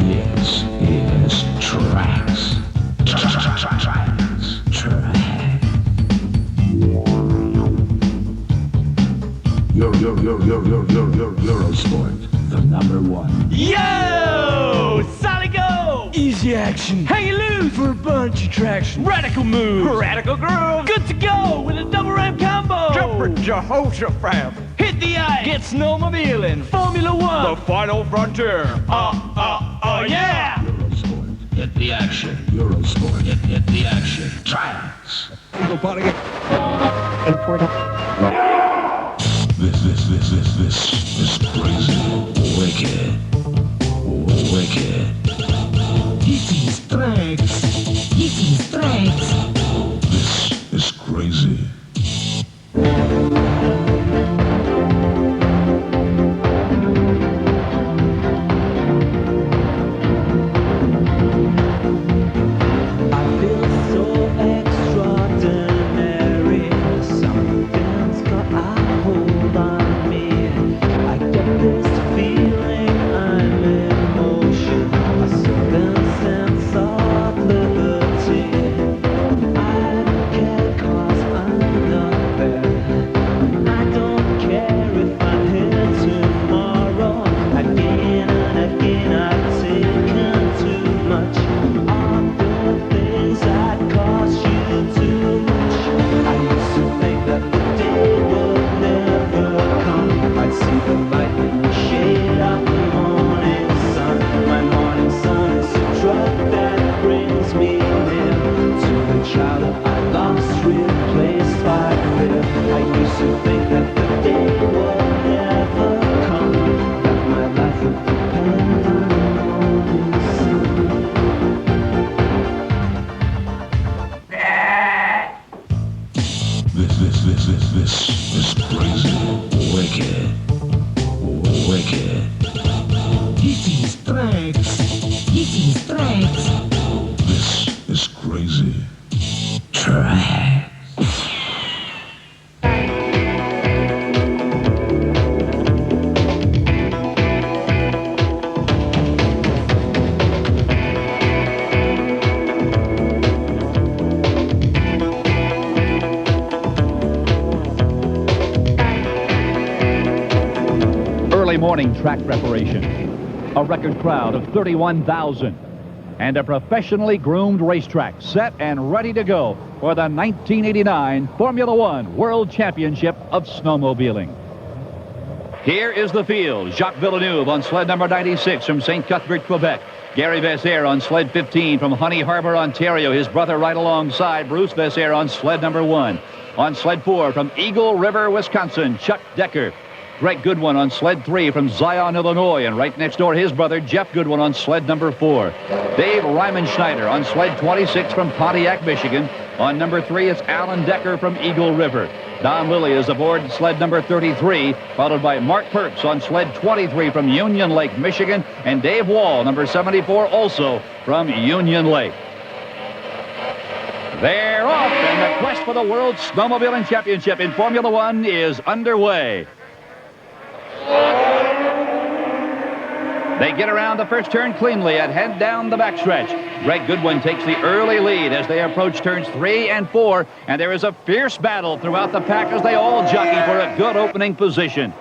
This is Trax. Eurosport, the #1. Yo! Solid go! Easy action. Hang loose for bunchy traction. Radical move. Radical groove. Good to go with a double ramp combo. Jumper Jehoshaphat. Hit the ice. Get snowmobiling. Formula One. The final frontier. Yeah! Eurosport, hit the action. Eurosport, hit the action. Trax. This is crazy. Wicked. It is Trax. This is crazy. This is crazy. Wicked. It is Trax. This is crazy. Trax. Morning track preparation, a record crowd of 31,000, and a professionally groomed racetrack set and ready to go for the 1989 Formula One World Championship of Snowmobiling. Here is the field. Jacques Villeneuve on sled number 96 from St. Cuthbert, Quebec. Gary Vasser on sled 15 from Honey Harbor, Ontario. His brother right alongside, Bruce Vasser on sled number 1. On sled 4 from Eagle River, Wisconsin, Chuck Decker. Greg Goodwin on sled 3 from Zion, Illinois, and right next door his brother Jeff Goodwin on sled number 4. Dave Ryman-Schneider on sled 26 from Pontiac, Michigan. On number 3 it's Alan Decker from Eagle River. Don Lilly is aboard sled number 33, followed by Mark Perks on sled 23 from Union Lake, Michigan, and Dave Wall, number 74, also from Union Lake. They're off, and the quest for the World Snowmobiling Championship in Formula One is underway. They get around the first turn cleanly and head down the backstretch. Greg Goodwin takes the early lead as they approach turns 3 and 4, and there is a fierce battle throughout the pack as they all jockey for a good opening position.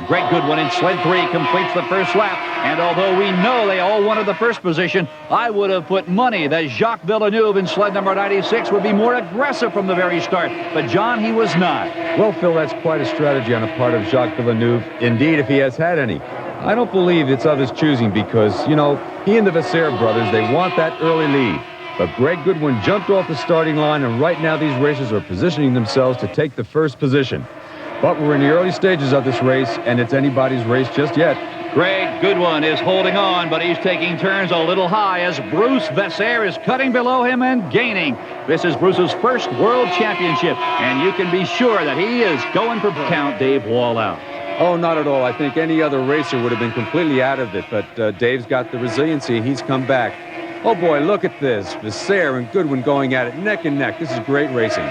Greg Goodwin in sled 3 completes the first lap, and although we know they all wanted the first position, I would have put money that Jacques Villeneuve in sled number 96 would be more aggressive from the very start, but John, he was not. Well, Phil, that's quite a strategy on the part of Jacques Villeneuve, indeed, if he has had any. I don't believe it's of his choosing because, you know, he and the Vasser brothers, they want that early lead. But Greg Goodwin jumped off the starting line, and right now these racers are positioning themselves to take the first position. But we're in the early stages of this race, and it's anybody's race just yet. Greg Goodwin is holding on, but he's taking turns a little high as Bruce Vasser is cutting below him and gaining. This is Bruce's first World Championship, and you can be sure that he is going for count Dave Wall out. Oh, not at all. I think any other racer would have been completely out of it, but Dave's got the resiliency. He's come back. Oh, boy, look at this. Vasser and Goodwin going at it neck and neck. This is great racing.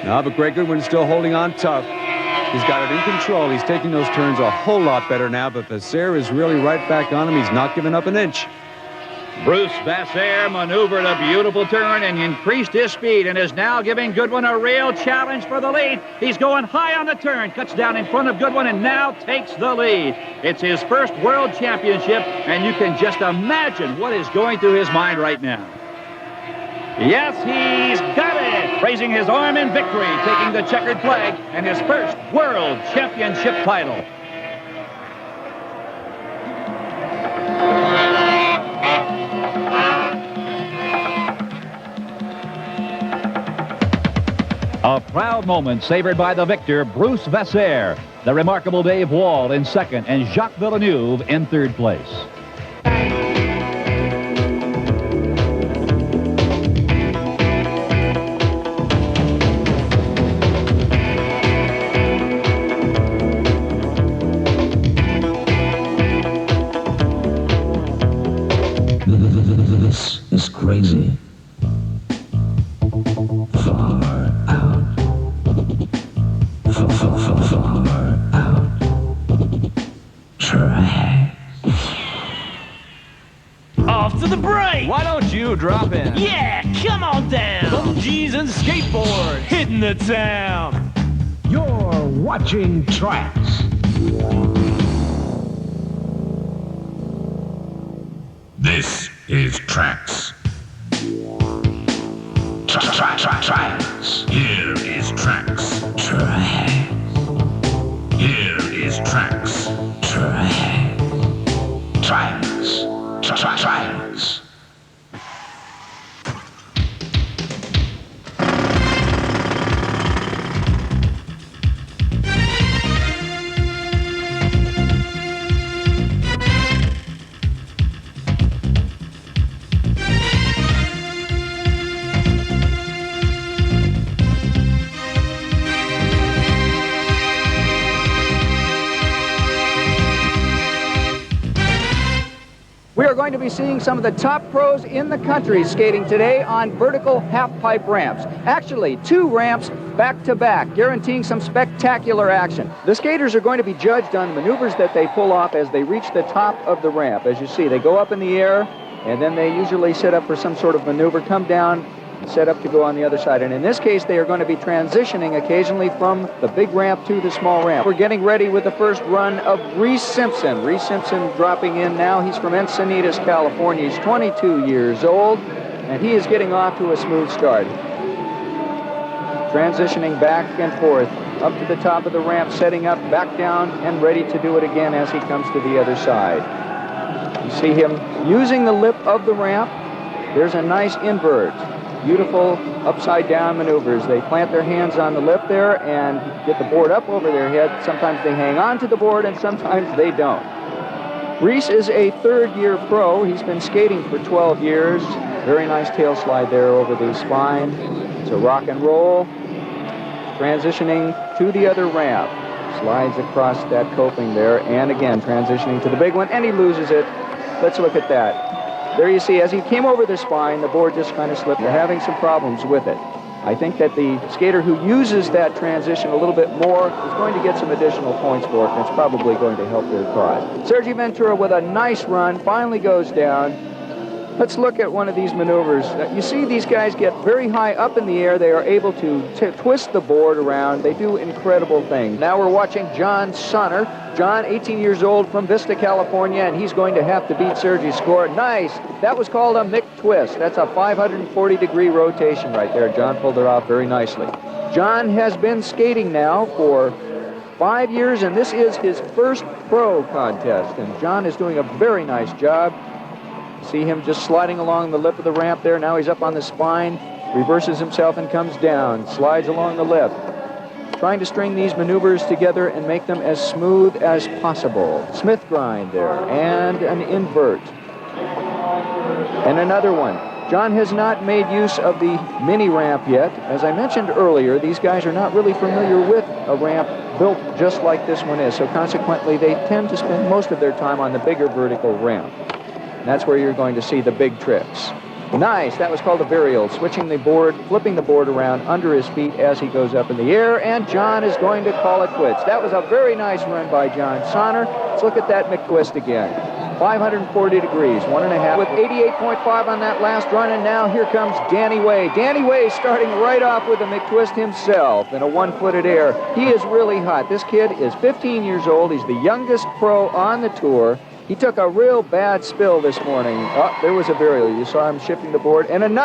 Now, but Greg Goodwin is still holding on tough. He's got it in control. He's taking those turns a whole lot better now, but Vasseur is really right back on him. He's not giving up an inch. Bruce Vasseur maneuvered a beautiful turn and increased his speed and is now giving Goodwin a real challenge for the lead. He's going high on the turn, cuts down in front of Goodwin, and now takes the lead. It's his first World Championship, and you can just imagine what is going through his mind right now. Yes, he's got it! Raising his arm in victory, taking the checkered flag and his first World Championship title. A proud moment savored by the victor, Bruce Vasseur, the remarkable Dave Wall in second, and Jacques Villeneuve in third place. This is crazy. Far out. Far out. Trax. Off to the break! Why don't you drop in? Yeah, come on down! Bungies and skateboard hitting the town! You're watching Trax. This is Trax. Trax. Here is Trax. Trax. Here is Trax. Trax. Trax. We are going to be seeing some of the top pros in the country skating today on vertical half-pipe ramps. Actually, 2 ramps back-to-back, guaranteeing some spectacular action. The skaters are going to be judged on the maneuvers that they pull off as they reach the top of the ramp. As you see, they go up in the air, and then they usually set up for some sort of maneuver, come down, and set up to go on the other side. And in this case, they are going to be transitioning occasionally from the big ramp to the small ramp. We're getting ready with the first run of Reese Simpson. Reese Simpson dropping in now. He's from Encinitas, California. He's 22 years old, and he is getting off to a smooth start. Transitioning back and forth, up to the top of the ramp, setting up, back down, and ready to do it again as he comes to the other side. You see him using the lip of the ramp. There's a nice invert. Beautiful upside-down maneuvers. They plant their hands on the lip there and get the board up over their head. Sometimes they hang on to the board and sometimes they don't. Reese is a third-year pro. He's been skating for 12 years. Very nice tail slide there over the spine. It's a rock and roll. Transitioning to the other ramp. Slides across that coping there, and again transitioning to the big one, and he loses it. Let's look at that. There you see, as he came over the spine, the board just kind of slipped. They're having some problems with it. I think that the skater who uses that transition a little bit more is going to get some additional points for it, and it's probably going to help their cause. Sergi Ventura with a nice run, finally goes down. Let's look at one of these maneuvers. You see these guys get very high up in the air. They are able to twist the board around. They do incredible things. Now we're watching John Sonner. John, 18 years old, from Vista, California, and he's going to have to beat Sergi's score. Nice. That was called a Mick twist. That's a 540-degree rotation right there. John pulled it off very nicely. John has been skating now for 5 years, and this is his first pro contest, and John is doing a very nice job. See him just sliding along the lip of the ramp there. Now he's up on the spine, reverses himself and comes down, slides along the lip. Trying to string these maneuvers together and make them as smooth as possible. Smith grind there, and an invert. And another one. John has not made use of the mini ramp yet. As I mentioned earlier, these guys are not really familiar with a ramp built just like this one is, so consequently they tend to spend most of their time on the bigger vertical ramp. And that's where you're going to see the big tricks. Nice. That was called a varial, switching the board, flipping the board around under his feet as he goes up in the air, and John is going to call it quits. That was a very nice run by John Sonner. Let's look at that McTwist again. 540 degrees, 1.5 with 88.5 on that last run, and now here comes Danny Way. Danny Way starting right off with a McTwist himself in a one-footed air. He is really hot. This kid is 15 years old. He's the youngest pro on the tour. He took a real bad spill this morning. Oh, there was a varial. You saw him shifting the board, and a